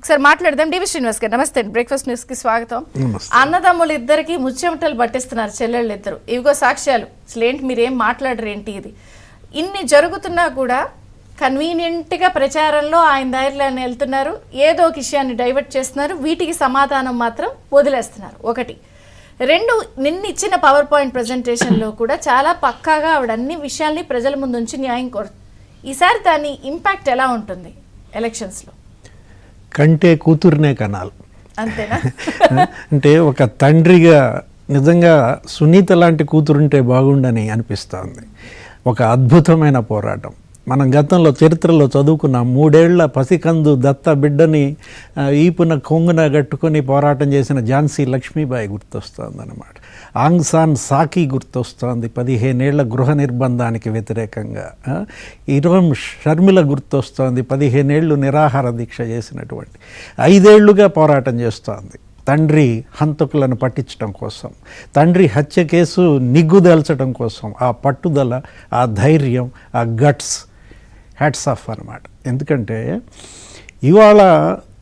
ఒకసారి మాట్లాడదాం. డివి శ్రీనివాస్ గారు నమస్తే. బ్రేక్ఫాస్ట్ న్యూస్ కి స్వాగతం. అన్నదమ్ములు ఇద్దరికి ముచ్చెమటలు పట్టిస్తున్నారు చెల్లెళ్ళు ఇద్దరు. ఇవిగో సాక్ష్యాలు. అసలేంటి మీరేం మాట్లాడరేంటి? ఇది ఇన్ని జరుగుతున్నా కూడా కన్వీనియంట్గా ప్రచారంలో ఆయన దారిలోనే వెళ్తున్నారు. ఏదో ఒక విషయాన్ని డైవర్ట్ చేస్తున్నారు. వీటికి సమాధానం మాత్రం వదిలేస్తున్నారు. ఒకటి. రెండు, నిన్న ఇచ్చిన పవర్ పాయింట్ ప్రజెంటేషన్లో కూడా చాలా పక్కాగా ఆవిడ అన్ని విషయాల్ని ప్రజల ముందు ఉంచి న్యాయం కోరు. ఈసారి దాని ఇంపాక్ట్ ఎలా ఉంటుంది ఎలక్షన్స్లో? కంటే కూతురునే కనాలి అంతేనా? అంటే ఒక తండ్రిగా నిజంగా సునీత లాంటి కూతురుంటే బాగుండని అనిపిస్తోంది. ఒక అద్భుతమైన పోరాటం. మనం గతంలో చరిత్రలో చదువుకున్న 3 ఏళ్ల పసికందు దత్త బిడ్డని ఈపున కొంగున కట్టుకొని పోరాటం చేసిన ఝాన్సీ లక్ష్మీబాయి గుర్తొస్తోందన్నమాట. ఆంగ్ సాన్ సాకీ గుర్తొస్తోంది 15 ఏళ్ల గృహ నిర్బంధానికి వ్యతిరేకంగా. ఇరోం షర్మిల గుర్తొస్తోంది 15 ఏళ్ళు నిరాహార దీక్ష చేసినటువంటి. 5 ఏళ్లుగా పోరాటం చేస్తోంది తండ్రి హంతకులను పట్టించడం కోసం, తండ్రి హత్య కేసు నిగ్గుదేల్చడం కోసం. ఆ పట్టుదల, ఆ ధైర్యం, ఆ గట్స్, హ్యాట్స్ ఆఫ్ అన్నమాట. ఎందుకంటే ఇవాళ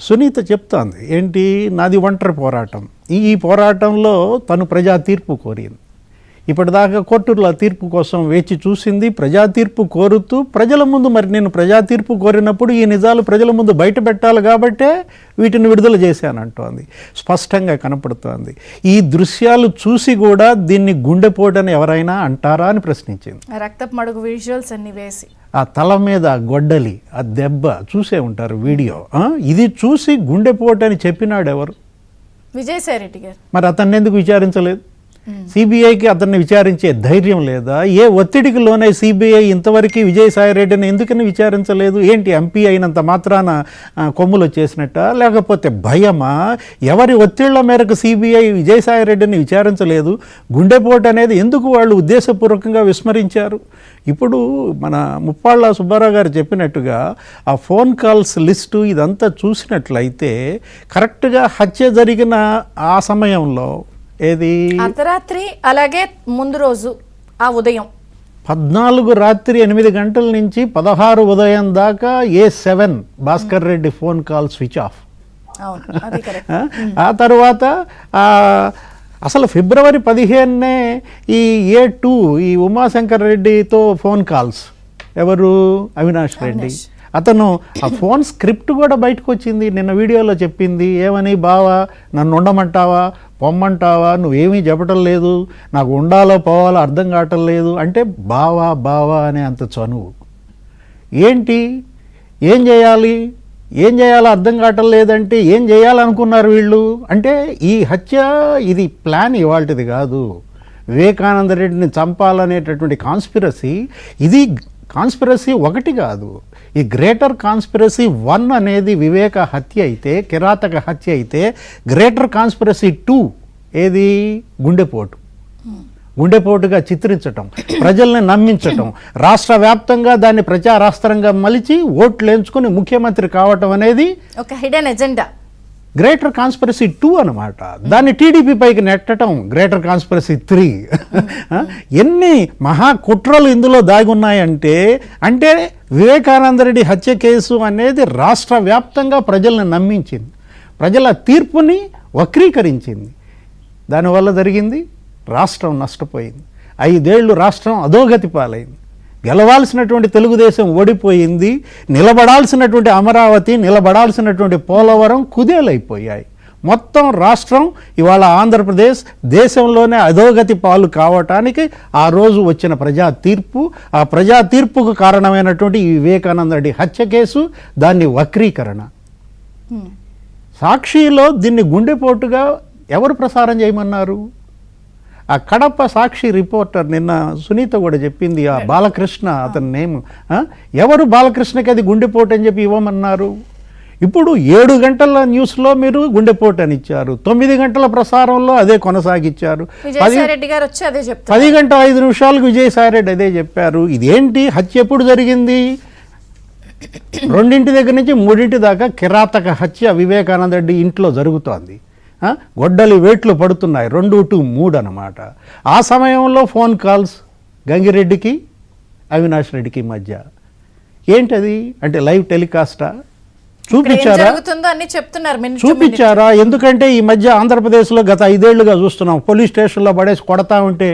సునీత చెప్తోంది ఏంటి, నాది ఒంటరి పోరాటం. ఈ పోరాటంలో తను ప్రజా తీర్పు కోరింది. ఇప్పటిదాకా కోర్టుల తీర్పు కోసం వేచి చూసింది. ప్రజా తీర్పు కోరుతూ ప్రజల ముందు, మరి నేను ప్రజా తీర్పు కోరినప్పుడు ఈ నిజాలు ప్రజల ముందు బయట పెట్టాలి కాబట్టే వీటిని విడుదల చేశానంటోంది. స్పష్టంగా కనపడుతోంది. ఈ దృశ్యాలు చూసి కూడా దీన్ని గుండెపోటని ఎవరైనా అంటారా అని ప్రశ్నించింది. రక్తపు మడుగు విజువల్స్ అన్ని వేసి ఆ తల మీద గొడ్డలి, ఆ దెబ్బ చూసే ఉంటారు వీడియో. ఇది చూసి గుండెపోటని చెప్పినాడు ఎవరు? విజయసాయి రెడ్డి గారు. మరి అతన్ని ఎందుకు విచారించలేదు? సిబిఐకి అతన్ని విచారించే ధైర్యం లేదా? ఏ ఒత్తిడికి లోనే సిబిఐ ఇంతవరకు విజయసాయి రెడ్డిని ఎందుకని విచారించలేదు? ఏంటి ఎంపీ అయినంత మాత్రాన కొమ్ములు వచ్చేసినట్ట, లేకపోతే భయమా? ఎవరి ఒత్తిళ్ల మేరకు సిబిఐ విజయసాయి రెడ్డిని విచారించలేదు? గుండెపోటు అనేది ఎందుకు వాళ్ళు ఉద్దేశపూర్వకంగా విస్మరించారు? ఇప్పుడు మన ముప్పాళ్ళ సుబ్బారావు గారు చెప్పినట్టుగా ఆ ఫోన్ కాల్స్ లిస్టు ఇదంతా చూసినట్లయితే కరెక్ట్గా హత్య జరిగిన ఆ సమయంలో, ఏది అర్ధరాత్రి, అలాగే ముందు రోజు ఆ ఉదయం 14 రాత్రి 8 గంటల నుంచి 16 ఉదయం దాకా A7 Bhaskar Reddy phone call switch off. ఆ తర్వాత అసలు ఫిబ్రవరి 15నే ఈ A2 ఈ ఉమాశంకర్ రెడ్డితో ఫోన్ కాల్స్. ఎవరు? అవినాష్ రెడ్డి. అతను ఆ ఫోన్ స్క్రిప్ట్ కూడా బయటకు వచ్చింది. నిన్న వీడియోలో చెప్పింది ఏమని, బావా నన్ను ఉండమంటావా, పొమ్మంటావా, నువ్వేమీ చెప్పటం లేదు, నాకు ఉండాలో పోవాలో అర్థం కావటం లేదు అంటే బావా బావా అనే అంత చనువు. ఏంటి, ఏం చేయాలో అర్థం కావటం లేదంటే ఏం చేయాలనుకున్నారు వీళ్ళు? అంటే ఈ హత్య ఇది ప్లాన్ ఇవాల్టిది కాదు. వివేకానంద రెడ్డిని చంపాలనేటటువంటి కాన్స్పిరసీ, ఇది కాన్స్పిరసీ ఒకటి కాదు. ఈ గ్రేటర్ కాన్స్పిరసీ 1 అనేది వివేక హత్య అయితే, కిరాతక హత్య అయితే, గ్రేటర్ కాన్స్పిరసీ 2 ఏది? గుండెపోటుగా చిత్రించటం, ప్రజల్ని నమ్మించటం, రాష్ట్ర వ్యాప్తంగా దాన్ని ప్రచారాస్త్రంగా మలిచి ఓట్లు ఎంచుకుని ముఖ్యమంత్రి కావటం అనేది ఒక హిడెన్ ఎజెండా. గ్రేటర్ కాన్స్పిరసీ 2 అన్నమాట. దాన్ని టీడీపీ పైకి నెట్టడం గ్రేటర్ కాన్స్పిరసీ 3. ఎన్ని మహా కుట్రలు ఇందులో దాగి ఉన్నాయంటే, అంటే వివేకానంద రెడ్డి హత్య కేసు అనేది రాష్ట్ర వ్యాప్తంగా ప్రజల్ని నమ్మించింది, ప్రజల తీర్పుని వక్రీకరించింది. దానివల్ల జరిగింది రాష్ట్రం నష్టపోయింది. 5 ఏళ్ళు రాష్ట్రం అధోగతి పాలైంది. గెలవాల్సినటువంటి తెలుగుదేశం ఓడిపోయింది. నిలబడాల్సినటువంటి అమరావతి, నిలబడాల్సినటువంటి పోలవరం కుదేలైపోయాయి. మొత్తం రాష్ట్రం ఇవాళ ఆంధ్రప్రదేశ్ దేశంలోనే అధోగతి పాలు కావటానికి ఆ రోజు వచ్చిన ప్రజా తీర్పు, ఆ ప్రజా తీర్పుకు కారణమైనటువంటి ఈ వివేకానంద రెడ్డి హత్య కేసు, దాన్ని వక్రీకరణ. సాక్షిలో దీన్ని గుండెపోటుగా ఎవరు ప్రసారం చేయమన్నారు? ఆ కడప సాక్షి రిపోర్టర్ నిన్న సునీత కూడా చెప్పింది, ఆ బాలకృష్ణ అతని నేమ్. ఎవరు బాలకృష్ణకి అది గుండెపోటు అని చెప్పి ఇవ్వమన్నారు? ఇప్పుడు 7 గంటల న్యూస్లో మీరు గుండెపోటు అని ఇచ్చారు, 9 గంటల ప్రసారంలో అదే కొనసాగించారు, 10 గంటల 5 నిమిషాలకు విజయసాయి రెడ్డి అదే చెప్పారు. ఇదేంటి? హత్య ఎప్పుడు జరిగింది? 2 దగ్గర నుంచి 3 దాకా కిరాతక హత్య వివేకానంద రెడ్డి ఇంట్లో జరుగుతోంది. గొడ్డలి వేట్లు పడుతున్నాయి 2 to 3 అన్నమాట. ఆ సమయంలో ఫోన్ కాల్స్ గంగిరెడ్డికి అవినాష్ రెడ్డికి మధ్య. ఏంటది? అంటే లైవ్ టెలికాస్టా? చూపించారా? జరుగుతుందో అన్ని చెప్తున్నారు చూపించారా? ఎందుకంటే ఈ మధ్య ఆంధ్రప్రదేశ్లో గత 5 ఏళ్లుగా చూస్తున్నాం, పోలీస్ స్టేషన్లో పడేసి కొడతా ఉంటే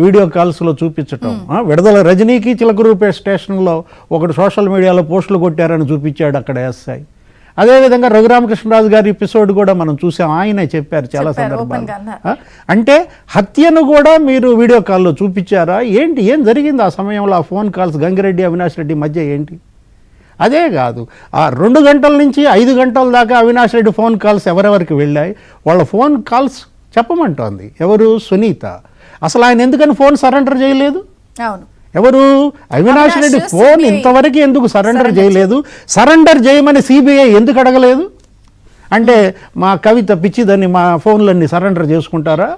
వీడియో కాల్స్లో చూపించటం. విడుదల రజనీకి చిలకరూపే స్టేషన్లో ఒకటి సోషల్ మీడియాలో పోస్టులు కొట్టారని చూపించాడు అక్కడ ఎస్ఐ. అదేవిధంగా రఘురామకృష్ణరాజు గారి ఎపిసోడ్ కూడా మనం చూసాం, ఆయనే చెప్పారు చాలా సందర్భాలు. అంటే హత్యను కూడా మీరు వీడియో కాల్లో చూపించారా? ఏం జరిగింది ఆ సమయంలో? ఆ ఫోన్ కాల్స్ గంగిరెడ్డి అవినాష్ రెడ్డి మధ్య ఏంటి? అదే కాదు, ఆ 2 గంటల నుంచి 5 గంటల దాకా అవినాష్ రెడ్డి ఫోన్ కాల్స్ ఎవరెవరికి వెళ్ళాయి, వాళ్ళ ఫోన్ కాల్స్ చెప్పమంటోంది ఎవరు? సునీత. అసలు ఆయన ఎందుకని ఫోన్ సరెండర్ చేయలేదు? అవును, ఎవరు? అవినాష్ రెడ్డి ఫోన్ ఇంతవరకు ఎందుకు సరెండర్ చేయలేదు? సరెండర్ చేయమని సిబిఐ ఎందుకు అడగలేదు? అంటే మా కవిత పిచ్చిదని మా ఫోన్లన్నీ సరెండర్ చేసుకుంటారా?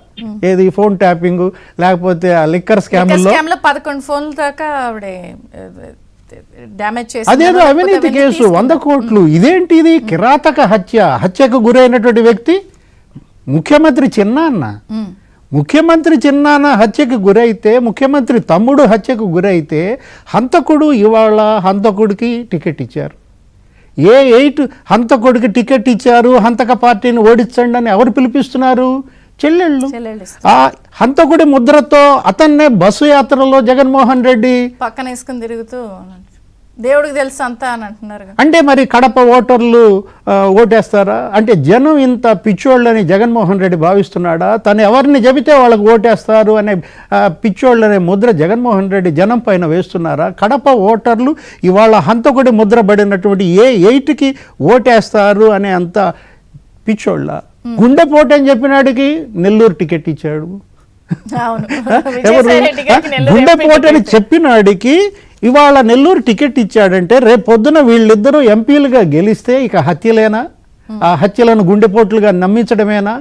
ఏది ఫోన్ ట్యాపింగ్ లేకపోతే ఆ లిక్కర్ స్కామ్లో 11 ఫోన్ల దాకా ఆవిడే డ్యామేజ్ చేసి, అదేదో అవినీతి కేసు 100 కోట్లు. ఇదేంటి ఇది? కిరాతక హత్యకు గురైనటువంటి వ్యక్తి ముఖ్యమంత్రి చిన్నాన్న. ముఖ్యమంత్రి చిన్నాన్న హత్యకు గురైతే, ముఖ్యమంత్రి తమ్ముడు హత్యకు గురైతే హంతకుడు ఇవాళ హంతకుడికి టికెట్ ఇచ్చారు. ఏ 8 హంతకుడికి టికెట్ ఇచ్చారు, హంతక పార్టీని ఓడించండి అని ఎవరు పిలిపిస్తున్నారు? చెల్లెళ్ళు. ఆ హంతకుడి ముద్రతో అతన్నే బస్సు యాత్రలో జగన్మోహన్ రెడ్డి పక్కన వేసుకుని తిరుగుతూ దేవుడికి తెలుసు అంతా అని అంటున్నారు. అంటే మరి కడప ఓటర్లు ఓటేస్తారా? అంటే జనం ఇంత పిచ్చోళ్ళని జగన్మోహన్ రెడ్డి భావిస్తున్నాడా? తను ఎవరిని చెబితే వాళ్ళకు ఓటేస్తారు అనే పిచ్చోళ్ళనే ముద్ర జగన్మోహన్ రెడ్డి జనం పైన వేస్తున్నారా? కడప ఓటర్లు ఇవాళ హంతకుడి ముద్ర పడినటువంటి ఏ 8కి ఓటేస్తారు అనే అంత పిచ్చోళ్ళ? గుండెపోటు అని చెప్పినాడికి నెల్లూరు టికెట్ ఇచ్చాడు. ఎవరు? గుండెపోటు అని చెప్పినాడికి ఇవాళ నెల్లూరు టికెట్ ఇచ్చాడంటే రేపు పొద్దున వీళ్ళిద్దరూ ఎంపీలుగా గెలిస్తే ఇక హత్యలేనా? ఆ హత్యలను గుండెపోట్లుగా నమ్మించడమేనా?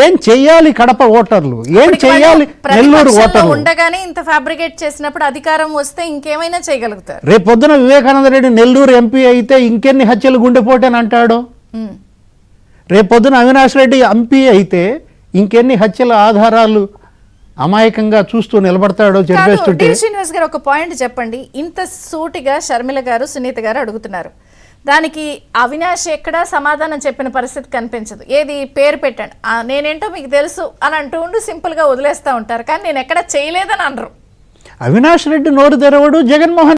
ఏం చెయ్యాలి కడప ఓటర్లు? ఏం చెయ్యాలి నెల్లూరు ఓటర్లు? ఉండగానే ఇంత ఫ్యాబ్రికేట్ చేసినప్పుడు అధికారం వస్తే ఇంకేమైనా చేయగలుగుతారు. రేపు పొద్దున వివేకానంద రెడ్డి నెల్లూరు ఎంపీ అయితే ఇంకెన్ని హత్యలు గుండెపోటని అంటాడో? రేపు పొద్దున అవినాష్ రెడ్డి ఎంపీ అయితే ఇంకెన్ని హత్యల ఆధారాలు అమాయకంగా చూస్తూ నిలబడతాడో చెప్పేస్తుంటే. శ్రీనివాస్ గారు ఒక పాయింట్ చెప్పండి. ఇంత సూటిగా షర్మిల గారు సునీత గారు అడుగుతున్నారు, దానికి అవినాష్ ఎక్కడా సమాధానం చెప్పిన పరిస్థితి కనిపించదు. ఏది పేరు పెట్టండి, నేనేంటో మీకు తెలుసు అని అంటూ ఉండి సింపుల్గా వదిలేస్తూ ఉంటారు, కానీ నేను ఎక్కడ చేయలేదని అనరు. అవినాష్ రెడ్డి నోరు తెరవడు, జగన్మోహన్